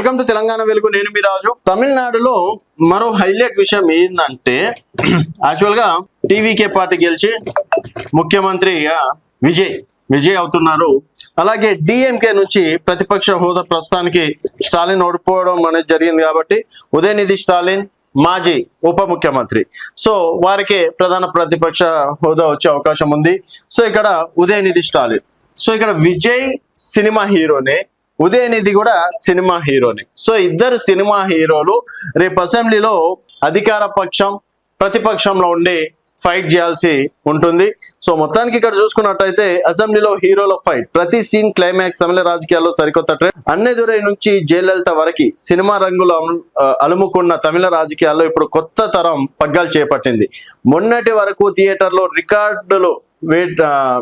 Welcome to Telangana వెలుగు. నేను మీ రాజు. తమిళనాడులో మరో హైలైట్ విషయం ఏంటంటే యాక్చువల్ గా టీవీకే పార్టీ గెలిచి ముఖ్యమంత్రిగా విజయ్ అవుతున్నారు. అలాగే డిఎంకే నుంచి ప్రతిపక్ష హోదా ప్రస్తుతానికి స్టాలిన్ ఓడిపోవడం అనేది జరిగింది కాబట్టి ఉదయనిధి స్టాలిన్ మాజీ ఉప ముఖ్యమంత్రి, సో వారికి ప్రధాన ప్రతిపక్ష హోదా వచ్చే అవకాశం ఉంది. సో ఇక్కడ ఉదయనిధి స్టాలిన్, సో ఇక్కడ విజయ్ సినిమా హీరోనే, ఉదయనిధి కూడా సినిమా హీరోనే. సో ఇద్దరు సినిమా హీరోలు రేపు అసెంబ్లీలో అధికార పక్షం ప్రతిపక్షంలో ఉండి ఫైట్ చేయాల్సి ఉంటుంది. సో మొత్తానికి ఇక్కడ చూసుకున్నట్టయితే అసెంబ్లీలో హీరోల ఫైట్, ప్రతి సీన్ క్లైమాక్స్. తమిళ రాజకీయాల్లో సరికొత్త ట్రెండ్. అన్నెదురై నుంచి జయలలిత వరకు సినిమా రంగులు అలుముకున్న తమిళ రాజకీయాల్లో ఇప్పుడు కొత్త తరం పగ్గాలు చేపట్టింది. మొన్నటి వరకు థియేటర్లో రికార్డులు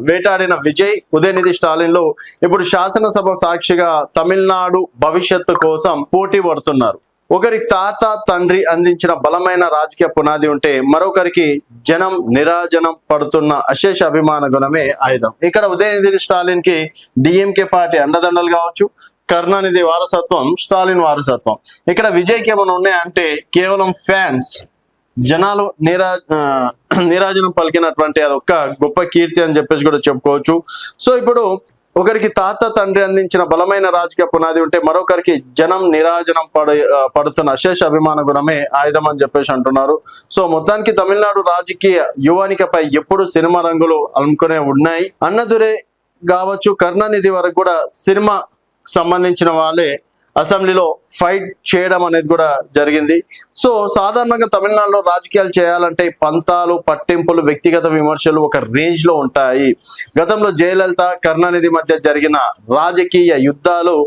వేటాడిన విజయ్, ఉదయనిధి స్టాలిన్లు ఇప్పుడు శాసనసభ సాక్షిగా తమిళనాడు భవిష్యత్తు కోసం పోటీ పడుతున్నారు. ఒకరి తాత తండ్రి అందించిన బలమైన రాజకీయ పునాది ఉంటే మరొకరికి జనం నిరాజనం పడుతున్న అశేష అభిమాన గుణమే ఆయుధం. ఇక్కడ ఉదయనిధి స్టాలిన్ కి డిఎంకే పార్టీ అండదండలు కావచ్చు, కరుణానిధి వారసత్వం, స్టాలిన్ వారసత్వం. ఇక్కడ విజయ్కి ఏమైనా ఉన్నాయంటే కేవలం ఫ్యాన్స్, జనాలు నీరాజనం పలికినటువంటి అదొక్క గొప్ప కీర్తి అని చెప్పేసి కూడా చెప్పుకోవచ్చు. సో ఇప్పుడు ఒకరికి తాత తండ్రి అందించిన బలమైన రాజకీయ పునాది ఉంటే మరొకరికి జనం నీరాజనం పడుతున్న అశేష అభిమాన గుణమే ఆయుధం అని చెప్పేసి అంటున్నారు. సో మొత్తానికి తమిళనాడు రాజకీయ యువనికపై ఎప్పుడు సినిమా రంగులు అలుముకునే ఉన్నాయి. అన్నదురే కావచ్చు, కరుణానిధి వరకు కూడా సినిమా సంబంధించిన వాళ్ళే అసెంబ్లీలో ఫైట్ చేయడం అనేది కూడా జరిగింది. సో సాధారణంగా తమిళనాడులో రాజకీయాలు చేయాలంటే పంతాలు, పట్టింపులు, వ్యక్తిగత విమర్శలు ఒక రేంజ్ లో ఉంటాయి. గతంలో జయలలిత, కరుణానిధి మధ్య జరిగిన రాజకీయ యుద్ధాలు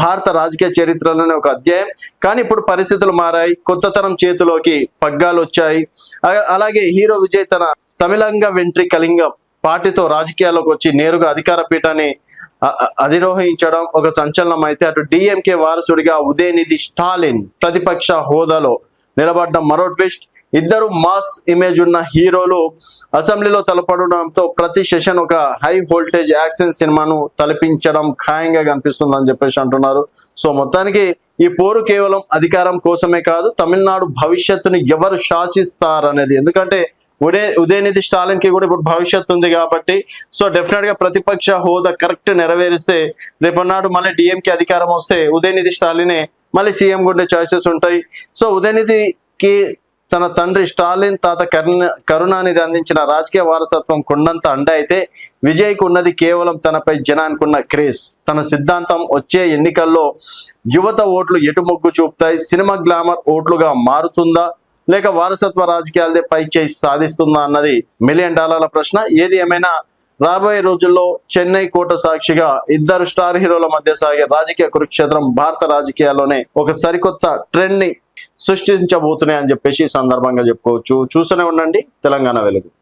భారత రాజకీయ చరిత్రలోనే ఒక అధ్యాయం. కానీ ఇప్పుడు పరిస్థితులు మారాయి, కొత్త తరం చేతిలోకి పగ్గాలు వచ్చాయి. అలాగే హీరో విజయ్ తన తమిళంగ వెంట్రి కళింగం పార్టీతో రాజకీయాల్లోకి వచ్చి నేరుగా అధికార పీఠాన్ని అధిరోహించడం ఒక సంచలనం అయితే, అటు డిఎంకే వారసుడిగా ఉదయనిధి స్టాలిన్ ప్రతిపక్ష హోదాలో నిలబడ్డం మరో ట్విస్ట్. ఇద్దరు మాస్ ఇమేజ్ ఉన్న హీరోలు అసెంబ్లీలో తలపడడంతో ప్రతి సెషన్ ఒక హై వోల్టేజ్ యాక్షన్ సినిమాను తలపించడం ఖాయంగా కనిపిస్తుందని చెప్పేసి అంటున్నారు. సో మొత్తానికి ఈ పోరు కేవలం అధికారం కోసమే కాదు, తమిళనాడు భవిష్యత్తుని ఎవరు శాసిస్తారనేది. ఎందుకంటే ఉదయనిధి స్టాలిన్ కి కూడా ఇప్పుడు భవిష్యత్తు ఉంది కాబట్టి, సో డెఫినెట్ గా ప్రతిపక్ష హోదా కరెక్ట్ నెరవేరిస్తే రేపన్నాడు మళ్ళీ డిఎంకే అధికారం వస్తే ఉదయనిధి స్టాలినే మళ్ళీ సీఎం ఉండే ఛాయిసెస్ ఉంటాయి. సో ఉదయనిధికి తన తండ్రి స్టాలిన్, తాత కరుణానిధి అందించిన రాజకీయ వారసత్వం కొండంత అండ అయితే, విజయ్కి ఉన్నది కేవలం తనపై జనానికి ఉన్న క్రేజ్. తన సిద్ధాంతం వచ్చే ఎన్నికల్లో యువత ఓట్లు ఎటు మొగ్గు చూపుతాయి, సినిమా గ్లామర్ ఓట్లుగా మారుతుందా లేక వారసత్వ రాజకీయాలదే పై చేసి సాధిస్తుందా అన్నది $1 మిలియన్ ప్రశ్న. ఏది ఏమైనా రాబోయే రోజుల్లో చెన్నై కోట సాక్షిగా ఇద్దరు స్టార్ హీరోల మధ్య సాగే రాజకీయ కురుక్షేత్రం భారత రాజకీయాల్లోనే ఒక సరికొత్త ట్రెండ్ ని సృష్టించబోతున్నాయి అని చెప్పేసి సందర్భంగా చెప్పుకోవచ్చు. చూస్తూనే ఉండండి తెలంగాణ వెలుగు.